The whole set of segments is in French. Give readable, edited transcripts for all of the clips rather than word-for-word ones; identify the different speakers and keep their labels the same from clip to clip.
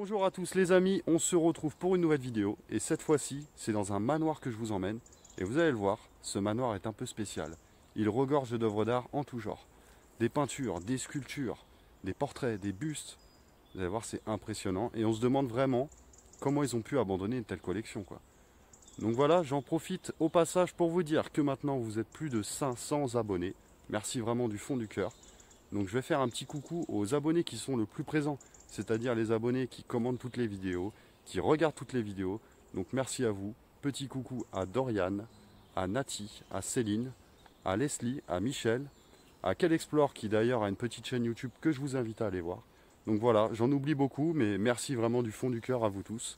Speaker 1: Bonjour à tous les amis, on se retrouve pour une nouvelle vidéo et cette fois-ci c'est dans un manoir que je vous emmène et vous allez le voir, ce manoir est un peu spécial. Il regorge d'œuvres d'art en tout genre, des peintures, des sculptures, des portraits, des bustes. Vous allez voir, c'est impressionnant et on se demande vraiment comment ils ont pu abandonner une telle collection quoi. Donc voilà, j'en profite au passage pour vous dire que maintenant vous êtes plus de 500 abonnés. Merci vraiment du fond du cœur. Donc je vais faire un petit coucou aux abonnés qui sont le plus présents, c'est-à-dire les abonnés qui commandent toutes les vidéos, qui regardent toutes les vidéos. Donc merci à vous. Petit coucou à Dorian, à Nati, à Céline, à Leslie, à Michel, à Quel Explore qui d'ailleurs a une petite chaîne YouTube que je vous invite à aller voir. Donc voilà, j'en oublie beaucoup, mais merci vraiment du fond du cœur à vous tous.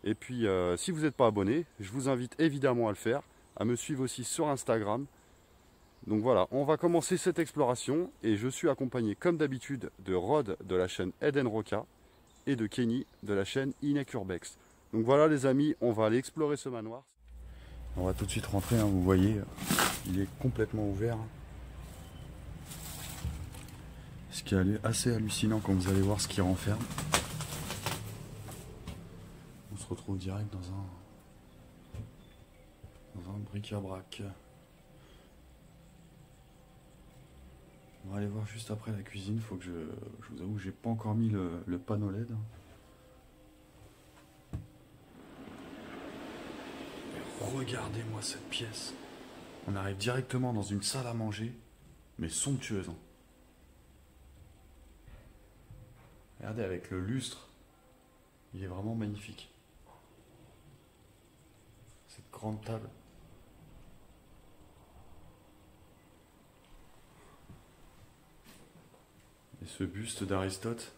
Speaker 1: Et puis si vous n'êtes pas abonné, je vous invite évidemment à le faire, à me suivre aussi sur Instagram. Donc voilà, on va commencer cette exploration et je suis accompagné comme d'habitude de Rod de la chaîne Eden Roca et de Kenny de la chaîne Inek Urbex. Donc voilà les amis, on va aller explorer ce manoir. On va tout de suite rentrer, hein, vous voyez, il est complètement ouvert. Ce qui est assez hallucinant quand vous allez voir ce qu'il renferme. On se retrouve direct dans un bric-à-brac. On va aller voir juste après la cuisine. Faut que je vous avoue, j'ai pas encore mis le panneau LED. Regardez-moi cette pièce. On arrive directement dans une salle à manger, mais somptueuse. Regardez avec le lustre, il est vraiment magnifique. Cette grande table. Et ce buste d'Aristote,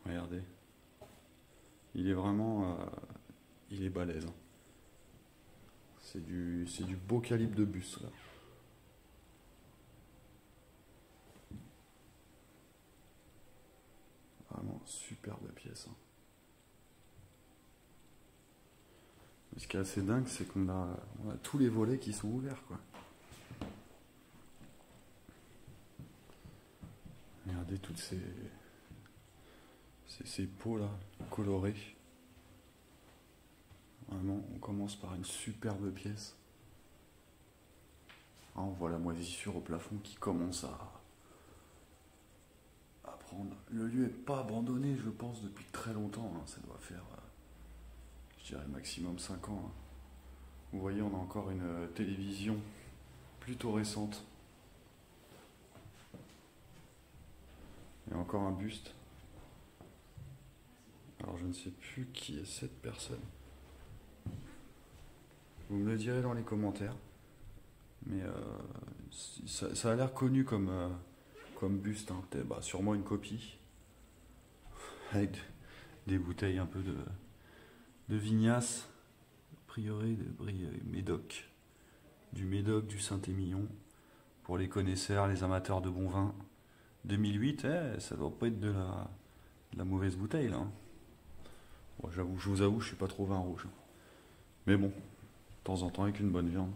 Speaker 1: regardez, il est vraiment, il est balèze. C'est du beau calibre de buste là. Vraiment superbe pièce. Ce qui est assez dingue, c'est qu'on a tous les volets qui sont ouverts quoi. Regardez toutes ces pots là, colorés. Vraiment, on commence par une superbe pièce. Ah, on voit la moisissure au plafond qui commence à prendre. Le lieu n'est pas abandonné, je pense, depuis très longtemps. Hein. Ça doit faire, je dirais, maximum 5 ans. Hein. Vous voyez, on a encore une télévision plutôt récente. Et encore un buste. Alors je ne sais plus qui est cette personne. Vous me le direz dans les commentaires. Mais ça a l'air connu comme buste. Hein. Bah, sûrement une copie. Avec des bouteilles un peu de vignasse. A priori de Médoc. Du Médoc, du Saint-Émilion. Pour les connaisseurs, les amateurs de bon vin. 2008, ça doit pas être de la mauvaise bouteille là. Bon, je vous avoue, je suis pas trop vin rouge. Mais bon, de temps en temps avec une bonne viande.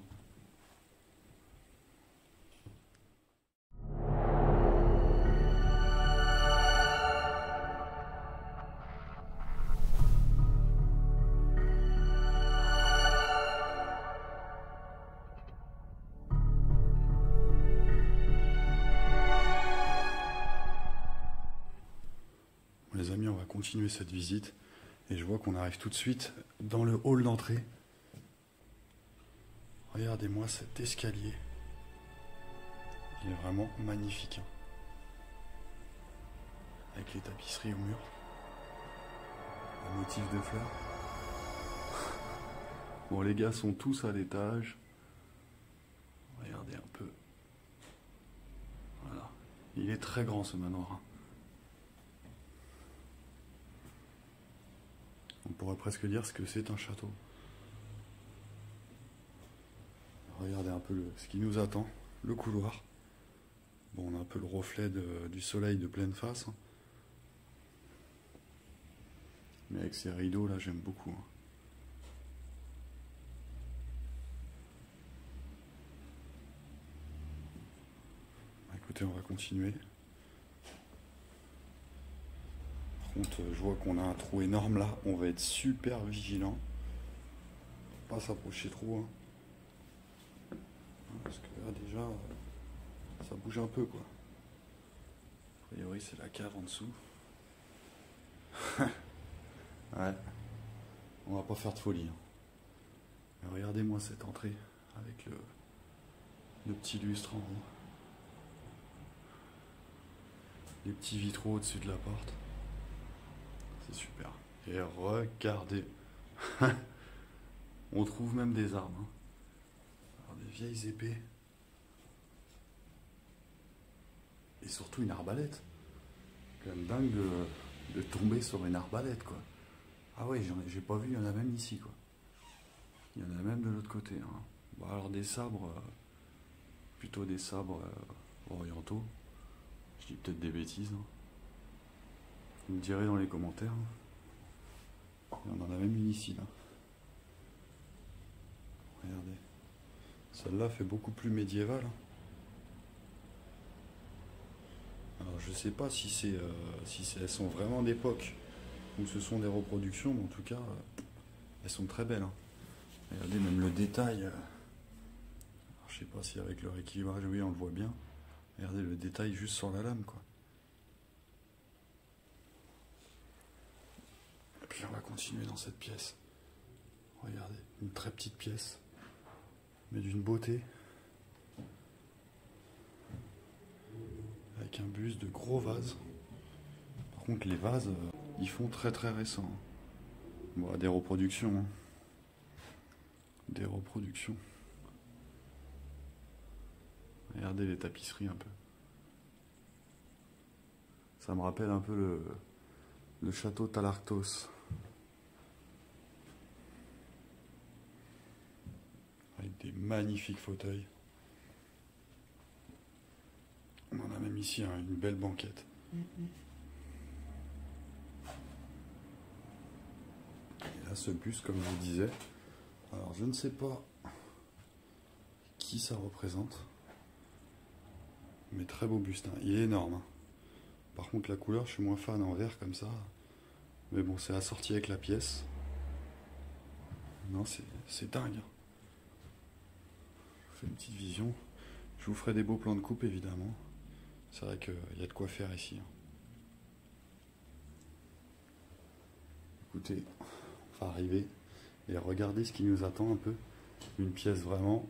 Speaker 1: Les amis, on va continuer cette visite et je vois qu'on arrive tout de suite dans le hall d'entrée. Regardez-moi cet escalier. Il est vraiment magnifique. Hein. Avec les tapisseries au mur. Un motif de fleurs. Bon, les gars sont tous à l'étage. Regardez un peu. Voilà. Il est très grand ce manoir. Hein. On pourrait presque dire que c'est un château. Regardez un peu ce qui nous attend, le couloir. Bon, on a un peu le reflet du soleil de pleine face. Hein. Mais avec ces rideaux là, j'aime beaucoup. Hein. Écoutez, on va continuer. Par contre, je vois qu'on a un trou énorme là. On va être super vigilant. Pas s'approcher trop. Hein. Parce que là, déjà, ça bouge un peu, quoi. A priori, c'est la cave en dessous. Ouais. On va pas faire de folie. Hein. Regardez-moi cette entrée avec le petit lustre en haut. Les petits vitraux au-dessus de la porte. C'est super. Et regardez. On trouve même des armes. Hein. Alors, des vieilles épées. Et surtout une arbalète. C'est quand même dingue de tomber sur une arbalète, quoi. Ah ouais, j'ai pas vu, il y en a même ici, quoi. Il y en a même de l'autre côté. Hein. Bon, alors des sabres, plutôt des sabres orientaux. Je dis peut-être des bêtises. Hein. Vous me direz dans les commentaires. Hein. On en a même une ici, là. Regardez. Celle-là fait beaucoup plus médiévale. Hein. Alors je sais pas si elles sont vraiment d'époque ou ce sont des reproductions, mais en tout cas, elles sont très belles. Hein. Regardez même le détail. Alors, je sais pas si avec leur équilibrage, oui, on le voit bien. Regardez le détail juste sur la lame, quoi. Et puis on va continuer dans cette pièce. Regardez, une très petite pièce, mais d'une beauté. Avec un buste de gros vases. Par contre, les vases, ils font très très récents. Bon, des reproductions. Hein. Des reproductions. Regardez les tapisseries un peu. Ça me rappelle un peu le château Talartos. Avec des magnifiques fauteuils. On en a même ici hein, une belle banquette. Et là, ce buste, comme je vous disais, alors je ne sais pas qui ça représente, mais très beau buste. Hein. Il est énorme. Hein. Par contre, la couleur, je suis moins fan en vert comme ça. Mais bon, c'est assorti avec la pièce. Non, c'est dingue. Hein. Je vous fais une petite vision. Je vous ferai des beaux plans de coupe, évidemment. C'est vrai qu'il y a de quoi faire ici. Écoutez, on va arriver et regardez ce qui nous attend un peu. Une pièce vraiment...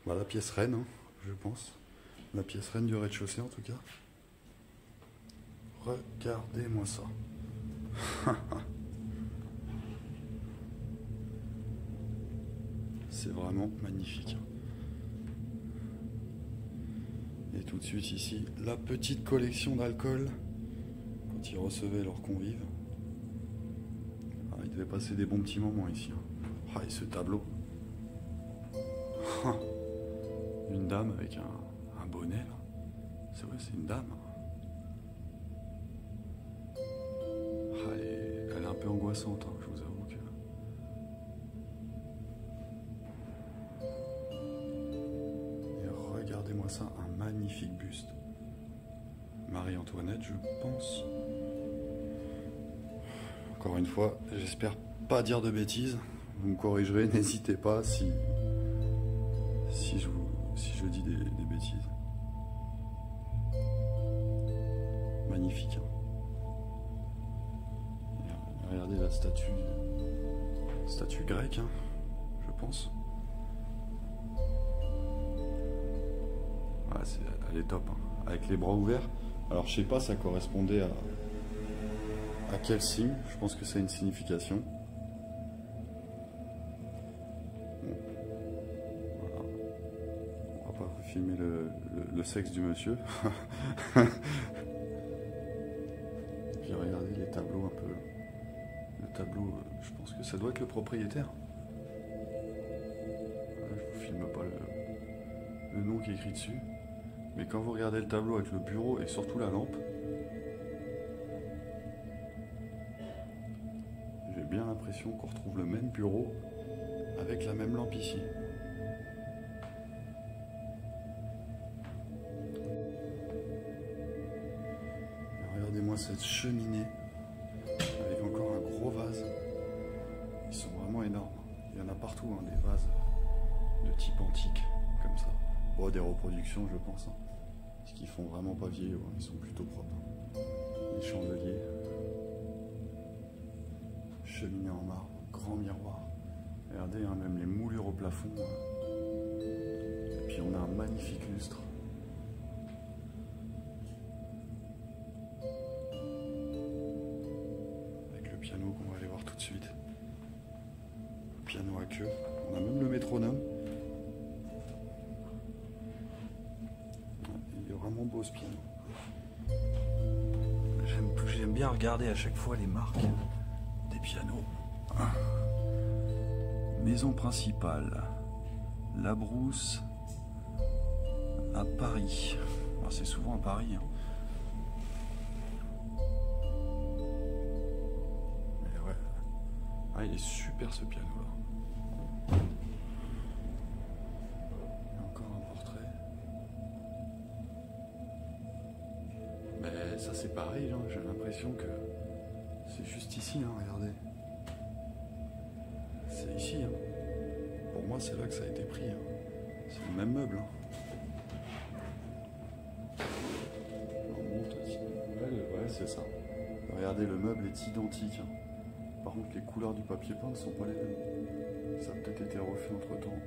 Speaker 1: Bah, la pièce reine, hein, je pense. La pièce reine du rez-de-chaussée en tout cas. Regardez-moi ça. C'est vraiment magnifique. Et tout de suite ici, la petite collection d'alcool quand ils recevaient leurs convives. Ah, ils devaient passer des bons petits moments ici. Ah, et ce tableau. Une dame avec un bonnet là. C'est vrai, c'est une dame. Ah, elle est un peu angoissante, hein, je vous avoue que. Et regardez-moi ça, un magnifique buste. Marie-Antoinette, je pense. Encore une fois, j'espère pas dire de bêtises. Vous me corrigerez, n'hésitez pas si je dis des bêtises. Magnifique. Hein. Regardez la statue grecque, hein, je pense. Ouais, elle est top, hein, avec les bras ouverts. Alors je sais pas, ça correspondait à quel signe. Je pense que c'est une signification. Bon. Voilà. On va pas filmer le sexe du monsieur. Puis regardez les tableaux un peu. Le tableau, je pense que ça doit être le propriétaire. Je vous filme pas le nom qui est écrit dessus. Mais quand vous regardez le tableau avec le bureau et surtout la lampe, j'ai bien l'impression qu'on retrouve le même bureau avec la même lampe ici. Regardez-moi cette cheminée gros vases. Ils sont vraiment énormes. Il y en a partout, hein, des vases de type antique, comme ça. Bon, des reproductions, je pense. Hein, parce qu'ils font vraiment pas vieillir, hein, ils sont plutôt propres. Hein. Les chandeliers. Cheminée en marbre, grand miroir. Regardez, hein, même les moulures au plafond. Hein. Et puis on a un magnifique lustre. Avec le piano qu'on va aller voir tout de suite. Piano à queue. On a même le métronome. Il est vraiment beau ce piano. J'aime bien regarder à chaque fois les marques des pianos. Maison principale, La Brousse, à Paris. Alors, c'est souvent à Paris. Hein. Mais ouais. Ah, il est super ce piano là. Il y a encore un portrait. Mais ça c'est pareil, hein. J'ai l'impression que c'est juste ici, hein, regardez. C'est ici. Hein. Pour moi, c'est là que ça a été pris. Hein. C'est le même meuble. Hein. On monte aussi. Ouais, c'est ça. Regardez, le meuble est identique. Hein. Par contre, les couleurs du papier peint ne sont pas les mêmes. Ça a peut-être été refait entre temps.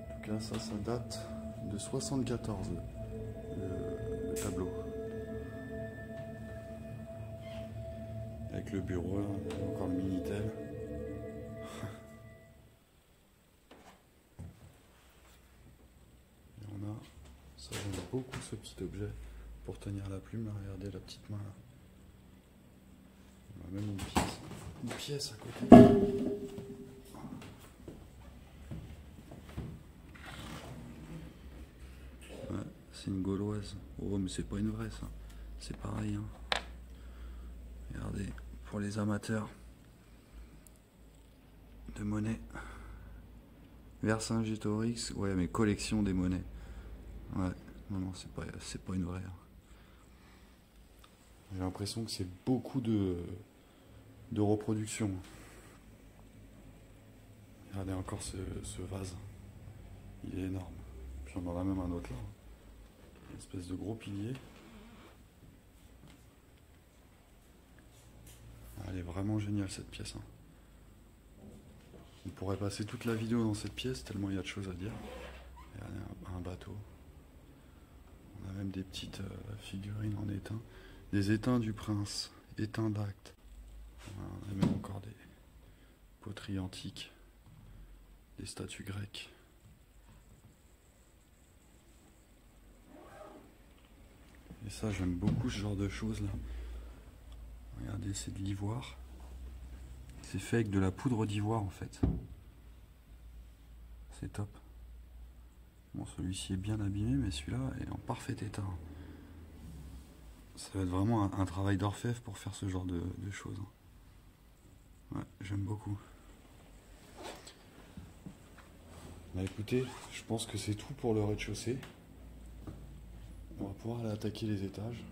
Speaker 1: En tout cas, ça date de 74, le tableau. Avec le bureau, là, encore le Minitel. Et on a, ça j'aime beaucoup ce petit objet pour tenir la plume. Là, regardez la petite main là. On a même une pièce à côté. Ouais, c'est une gauloise. Oh, mais c'est pas une vraie ça. C'est pareil. Hein. Regardez, pour les amateurs de monnaie. Vercingétorix, ouais, mais collection des monnaies. Ouais, non, c'est pas une vraie. Hein. J'ai l'impression que c'est beaucoup de reproduction. Regardez encore ce vase. Il est énorme. Puis on en a même un autre là. Une espèce de gros pilier. Elle est vraiment géniale cette pièce. Hein. On pourrait passer toute la vidéo dans cette pièce tellement il y a de choses à dire. Il y a un bateau. On a même des petites figurines en étain. Des étains du prince, étains d'acte. On a même encore des poteries antiques, des statues grecques. Et ça, j'aime beaucoup ce genre de choses là. Regardez, c'est de l'ivoire. C'est fait avec de la poudre d'ivoire en fait. C'est top. Bon, celui-ci est bien abîmé, mais celui-là est en parfait état. Ça va être vraiment un travail d'orfèvre pour faire ce genre de choses. Ouais, j'aime beaucoup. Bah écoutez, je pense que c'est tout pour le rez-de-chaussée. On va pouvoir aller attaquer les étages.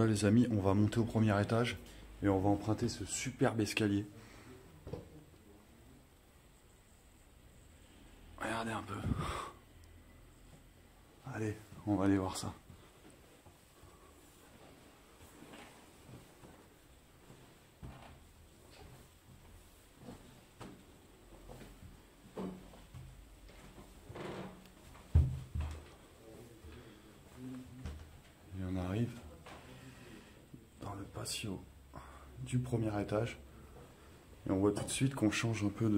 Speaker 1: Les amis, on va monter au premier étage et on va emprunter ce superbe escalier. Regardez un peu. Allez, on va aller voir ça. Et on arrive dans le patio du premier étage et on voit tout de suite qu'on change un peu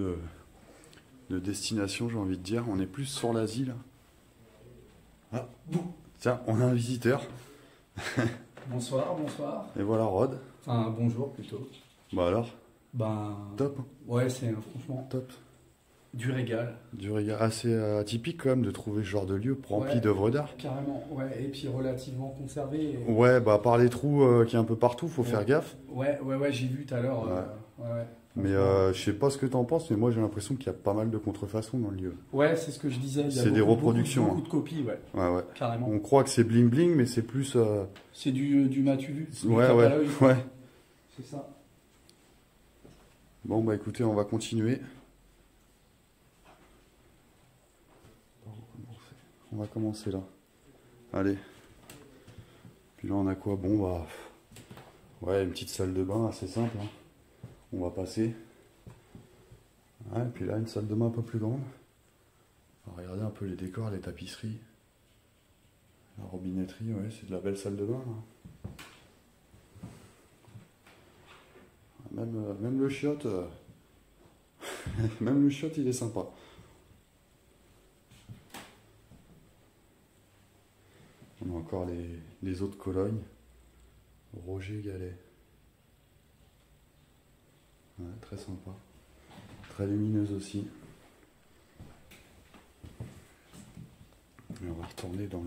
Speaker 1: de destination, j'ai envie de dire. On est plus sur l'Asie là. Ah, tiens, on a un visiteur.
Speaker 2: Bonsoir, bonsoir.
Speaker 1: Et voilà Rod.
Speaker 2: Enfin, bonjour plutôt.
Speaker 1: Bah alors,
Speaker 2: Ben.
Speaker 1: top.
Speaker 2: Ouais, c'est franchement
Speaker 1: Top.
Speaker 2: du régal.
Speaker 1: Du regard assez atypique quand même de trouver ce genre de lieu rempli
Speaker 2: Ouais,
Speaker 1: d'œuvres d'art.
Speaker 2: carrément, ouais. Et puis relativement conservé.
Speaker 1: Ouais, bah par les trous qu'il y a un peu partout, faut faire gaffe.
Speaker 2: Ouais, j'ai vu tout à l'heure. Ouais.
Speaker 1: Mais
Speaker 2: Franchement.
Speaker 1: je sais pas ce que t'en penses, mais moi j'ai l'impression qu'il y a pas mal de contrefaçons dans le lieu.
Speaker 2: Ouais, c'est ce que je disais. Il y a
Speaker 1: C'est des reproductions,
Speaker 2: Beaucoup de copies, ouais,
Speaker 1: Ouais.
Speaker 2: carrément.
Speaker 1: On croit que c'est bling bling, mais c'est plus.
Speaker 2: C'est du m'as-tu vu? Du
Speaker 1: Ouais,
Speaker 2: tape à l'œil.
Speaker 1: ouais.
Speaker 2: C'est ça.
Speaker 1: Bon, bah écoutez, on va continuer. On va commencer là. Allez. Puis là, on a quoi? Bon, bah. Ouais, une petite salle de bain assez simple. Hein. On va passer. Ouais, et puis là, une salle de bain un peu plus grande. On va regarder un peu les décors, les tapisseries. La robinetterie, ouais, c'est de la belle salle de bain. Là. Même le chiotte. Même le chiotte, il est sympa. On a encore les autres Colognes. Roger Gallet. Ouais, très sympa. Très lumineuse aussi. Et on va retourner dans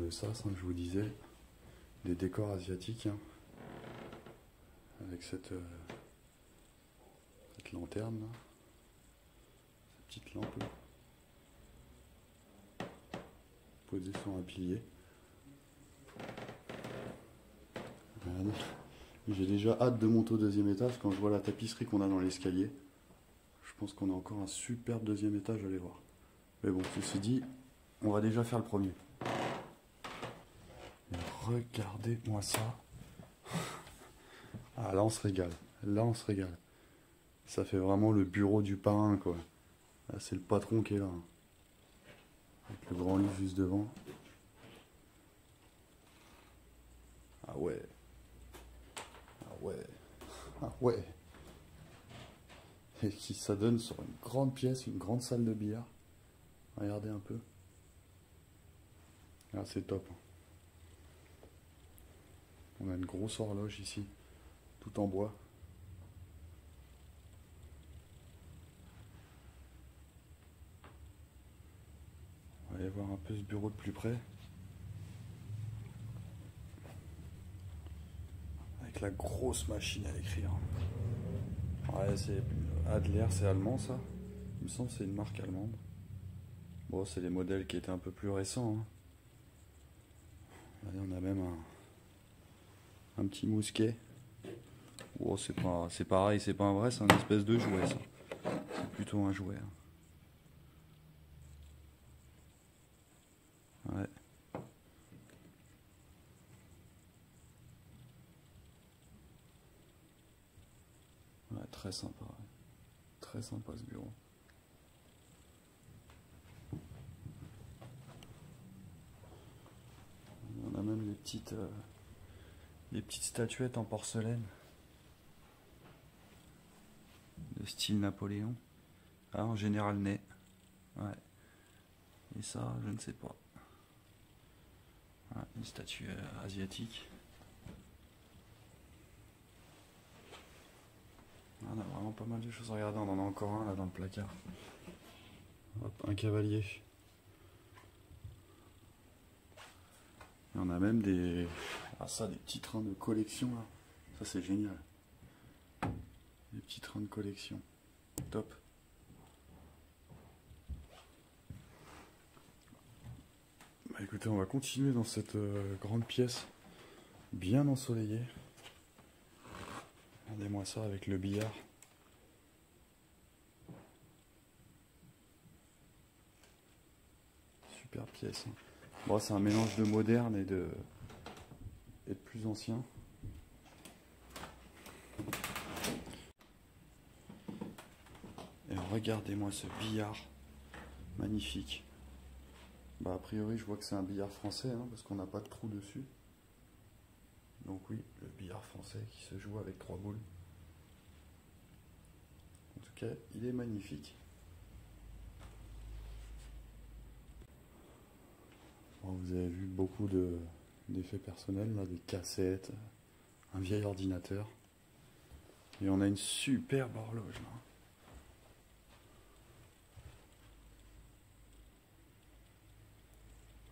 Speaker 1: le sas, hein, que je vous disais. Des décors asiatiques. Hein, avec cette lanterne là. Cette petite lampe là. Posée sur un pilier. Regardez. J'ai déjà hâte de monter au deuxième étage quand je vois la tapisserie qu'on a dans l'escalier. Je pense qu'on a encore un superbe deuxième étage à aller voir. Mais bon, ceci dit, on va déjà faire le premier. Et regardez-moi ça. Ah là on se régale. Là on se régale. Ça fait vraiment le bureau du parrain quoi. Là c'est le patron qui est là. Avec le grand lit juste devant. Ah ouais. Ah ouais. Ah ouais. Et qui ça donne sur une grande pièce, une grande salle de billard. Regardez un peu. Ah c'est top. On a une grosse horloge ici. Tout en bois. On va aller voir un peu ce bureau de plus près. Avec la grosse machine à écrire. Ouais, c'est Adler, c'est allemand ça. Il me semble que c'est une marque allemande. Bon, c'est les modèles qui étaient un peu plus récents. Hein. Regardez, on a même un petit mousquet. Oh, c'est pareil, c'est pas un vrai, c'est un espèce de jouet ça. C'est plutôt un jouet. Hein. Ouais. Ouais, très sympa. Ouais. Très sympa ce bureau. On a même les petites statuettes en porcelaine. De style Napoléon. Ah, en général Ney. Ouais. Et ça, je ne sais pas. Ouais, une statue asiatique. On a vraiment pas mal de choses à regarder. On en a encore un là dans le placard. Hop, un cavalier. Et on a même des... Ah ça, des petits trains de collection là. Ça c'est génial. Des petits trains de collection. Top. Bah écoutez, on va continuer dans cette grande pièce. Bien ensoleillée. Regardez-moi ça avec le billard. Super pièce. Hein. Bon, c'est un mélange de moderne et de plus ancien. Et regardez-moi ce billard. Magnifique. Bah a priori je vois que c'est un billard français hein, parce qu'on n'a pas de trou dessus. Donc oui, le billard français qui se joue avec 3 boules. En tout cas, il est magnifique. Bon, vous avez vu beaucoup d'effets personnels, là, des cassettes, un vieil ordinateur. Et on a une superbe horloge là.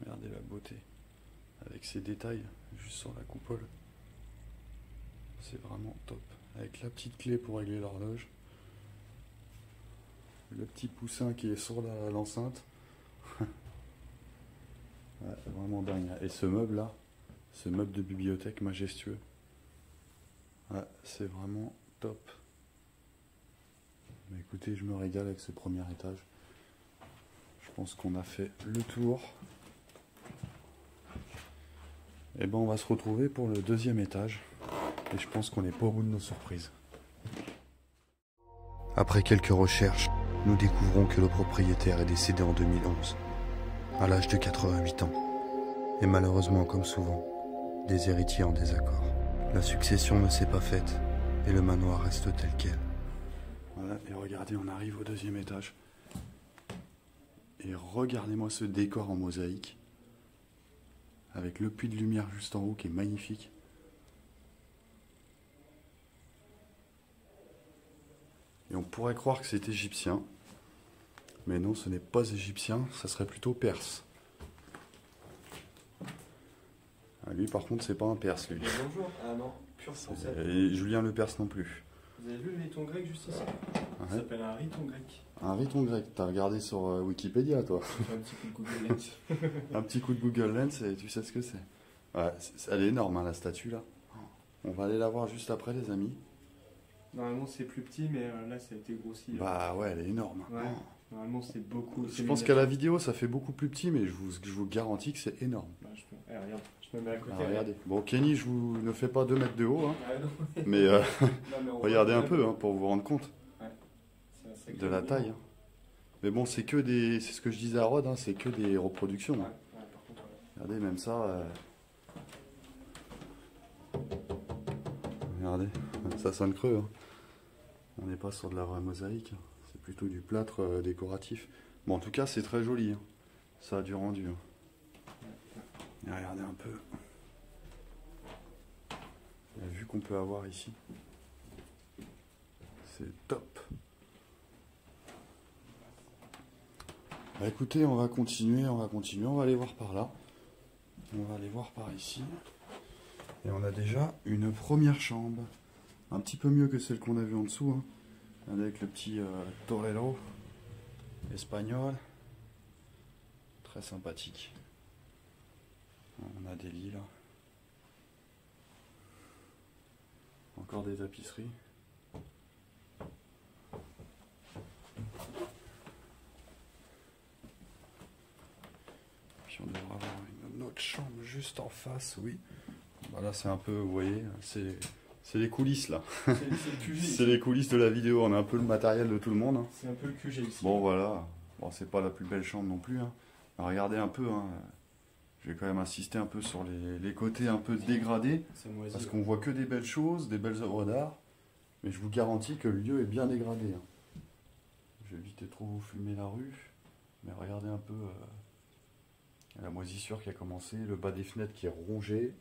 Speaker 1: Regardez la beauté. Avec ses détails juste sur la coupole. C'est vraiment top. Avec la petite clé pour régler l'horloge. Le petit poussin qui est sur l'enceinte. Ouais, vraiment dingue. Et ce meuble là, ce meuble de bibliothèque majestueux. Ouais, c'est vraiment top. Mais écoutez, je me régale avec ce premier étage. Je pense qu'on a fait le tour. Et ben on va se retrouver pour le deuxième étage. Et je pense qu'on n'est pas au bout de nos surprises. Après quelques recherches, nous découvrons que le propriétaire est décédé en 2011, à l'âge de 88 ans. Et malheureusement, comme souvent, des héritiers en désaccord. La succession ne s'est pas faite et le manoir reste tel quel. Voilà, et regardez, on arrive au deuxième étage. Et regardez-moi ce décor en mosaïque. Avec le puits de lumière juste en haut qui est magnifique. Et on pourrait croire que c'est égyptien. Mais non, ce n'est pas égyptien, ça serait plutôt perse. Ah, lui par contre c'est pas un perse lui.
Speaker 3: Bonjour. Ah non, pur français.
Speaker 1: Et Julien le perse non plus.
Speaker 3: Vous avez vu le riton grec juste ici? Ça
Speaker 1: Ouais.
Speaker 3: s'appelle un riton grec.
Speaker 1: Un riton grec, t'as regardé sur Wikipédia toi.
Speaker 3: J'ai fait un petit coup de Google Lens.
Speaker 1: Un petit coup de Google Lens et tu sais ce que c'est. Ouais, elle est énorme hein, la statue là. On va aller la voir juste après les amis.
Speaker 3: Normalement c'est plus petit, mais là ça a été grossi.
Speaker 1: Bah ouais, elle est énorme.
Speaker 3: Ouais. Normalement c'est beaucoup.
Speaker 1: Je pense qu'à la vidéo ça fait beaucoup plus petit, mais je vous garantis que c'est énorme.
Speaker 3: Bah, regarde, je me mets à côté.
Speaker 1: Ah, regardez. Bon, Kenny, je vous ne fais pas 2 mètres de haut, hein,
Speaker 3: Ah, non.
Speaker 1: mais
Speaker 3: Non, mais on
Speaker 1: regardez
Speaker 3: voit
Speaker 1: un peu hein, pour vous rendre compte
Speaker 3: c'est un sacré
Speaker 1: de la
Speaker 3: mouvement.
Speaker 1: taille. Hein. Mais bon, c'est ce que je disais à Rod, hein, c'est que des reproductions.
Speaker 3: Ouais,
Speaker 1: Hein.
Speaker 3: ouais, par contre, ouais.
Speaker 1: Regardez, même ça. Regardez, ça sonne creux. Hein. On n'est pas sur de la vraie mosaïque, hein. C'est plutôt du plâtre décoratif. Bon, en tout cas, c'est très joli. Hein. Ça a du rendu. Hein. Et regardez un peu la vue qu'on peut avoir ici. C'est top. Bah écoutez, on va continuer, on va aller voir par là. On va aller voir par ici. Et on a déjà une première chambre. Un petit peu mieux que celle qu'on a vue en dessous. Hein. Avec le petit torero espagnol. Très sympathique. On a des lits là. Encore des tapisseries. Puis on devrait avoir une autre chambre juste en face, oui. Voilà, c'est un peu, vous voyez, c'est les coulisses là.
Speaker 3: C'est le QG.
Speaker 1: C'est les coulisses de la vidéo, on a un peu le matériel de tout le monde. Hein.
Speaker 3: C'est un peu le QG ici.
Speaker 1: Bon voilà, bon, c'est pas la plus belle chambre non plus. Hein. Regardez un peu, hein. Je vais quand même insister un peu sur les côtés un peu dégradés.
Speaker 3: C'est moisi.
Speaker 1: Parce qu'on voit que des belles choses, des belles œuvres d'art. Mais je vous garantis que le lieu est bien dégradé. Hein. Je vais éviter trop vous filmer la rue. Mais regardez un peu la moisissure qui a commencé, le bas des fenêtres qui est rongé.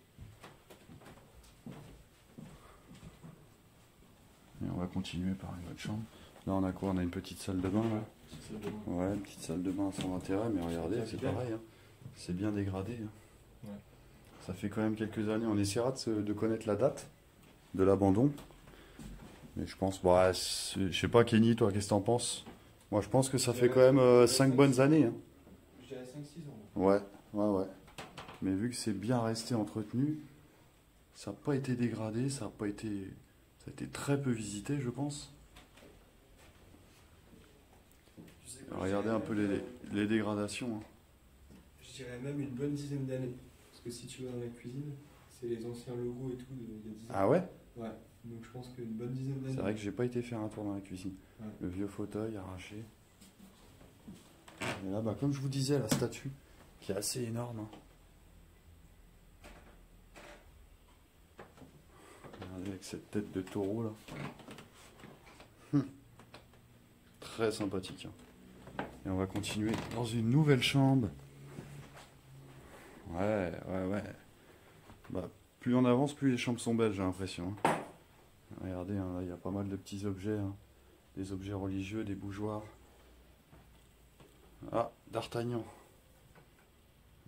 Speaker 1: Et on va continuer par une autre chambre. Là on a quoi? On a une petite salle de bain là.
Speaker 3: C'est ça, demain.
Speaker 1: Ouais, une petite salle de bain sans intérêt, mais regardez, c'est pareil. Hein. C'est bien dégradé. Hein.
Speaker 3: Ouais.
Speaker 1: Ça fait quand même quelques années. On essaiera de connaître la date de l'abandon. Mais je pense, bah, je sais pas, Kenny, toi, qu'est-ce que t'en penses? Moi, je pense que ça fait quand même 5 bonnes années. Hein.
Speaker 3: Je dirais 5-6 ans.
Speaker 1: Ouais, ouais, ouais. Mais vu que c'est bien resté entretenu, ça n'a pas été dégradé, ça a été très peu visité, je pense.
Speaker 3: Je sais pas,
Speaker 1: Regardez un peu les dégradations. Hein.
Speaker 3: Je dirais même une bonne dizaine d'années. Parce que si tu vas dans la cuisine, c'est les anciens logos et tout de 10 ans.
Speaker 1: Ah ouais?
Speaker 3: Ouais, donc je pense qu'une bonne dizaine d'années.
Speaker 1: C'est vrai que j'ai pas été faire un tour dans la cuisine.
Speaker 3: Ouais.
Speaker 1: Le vieux fauteuil arraché. Et là, bah, comme je vous disais, la statue qui est assez énorme. Hein. Regardez avec cette tête de taureau là. Très sympathique. Hein. Et on va continuer dans une nouvelle chambre. Ouais. Bah, plus on avance, plus les chambres sont belles, j'ai l'impression. Regardez, hein, là, il y a pas mal de petits objets. Hein. Des objets religieux, des bougeoirs. Ah, D'Artagnan.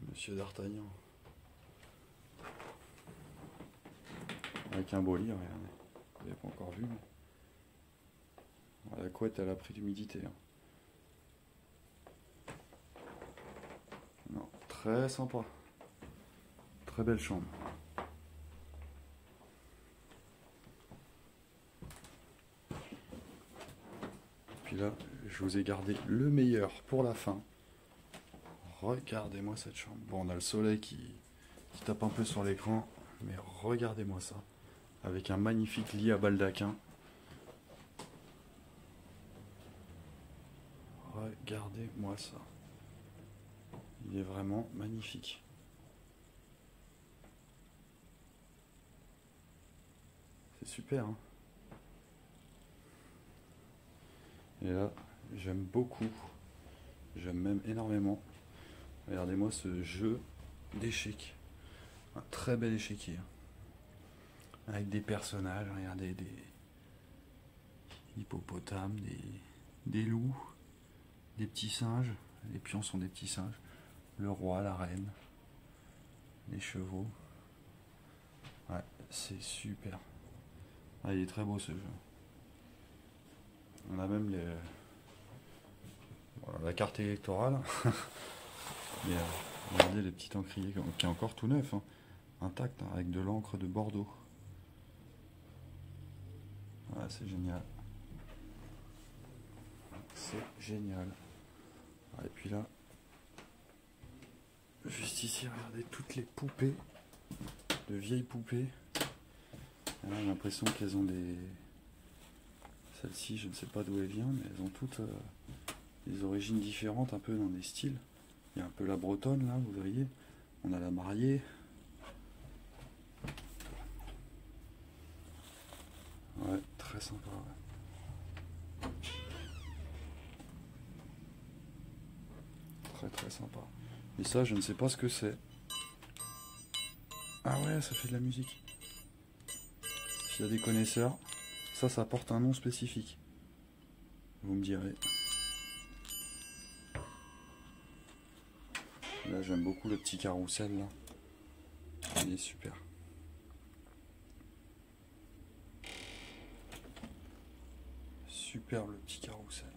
Speaker 1: Monsieur D'Artagnan. Avec un beau lit, regardez. Vous n'avez pas encore vu. La couette, elle a pris l'humidité. Hein. Non, très sympa. Très belle chambre. Puis là, je vous ai gardé le meilleur pour la fin. Regardez-moi cette chambre. Bon, on a le soleil qui tape un peu sur l'écran, mais regardez-moi ça. Avec un magnifique lit à baldaquin. Regardez-moi ça. Il est vraiment magnifique. C'est super, hein. Et là, j'aime beaucoup. J'aime même énormément. Regardez-moi ce jeu d'échecs. Un très bel échiquier. Avec des personnages, regardez, des hippopotames, des loups, des petits singes. Les pions sont des petits singes. Le roi, la reine, les chevaux. Ouais, c'est super. Ah, il est très beau ce jeu. On a même voilà, la carte électorale. Mais regardez les petits encriers qui est encore tout neuf, hein, intact, hein, avec de l'encre de Bordeaux. Ouais, c'est génial. C'est génial. Ah, et puis là, juste ici, regardez toutes les poupées, de vieilles poupées. Là, j'ai l'impression qu'elles ont des... Celle-ci, je ne sais pas d'où elle vient, mais elles ont toutes des origines différentes, un peu dans des styles. Il y a un peu la bretonne, là, vous voyez. On a la mariée. Ouais, très sympa. Ouais. Très sympa. Et ça, je ne sais pas ce que c'est. Ah ouais, ça fait de la musique. S'il y a des connaisseurs, ça porte un nom spécifique. Vous me direz. Là, j'aime beaucoup le petit carrousel, là. Il est super. Super le petit carrousel.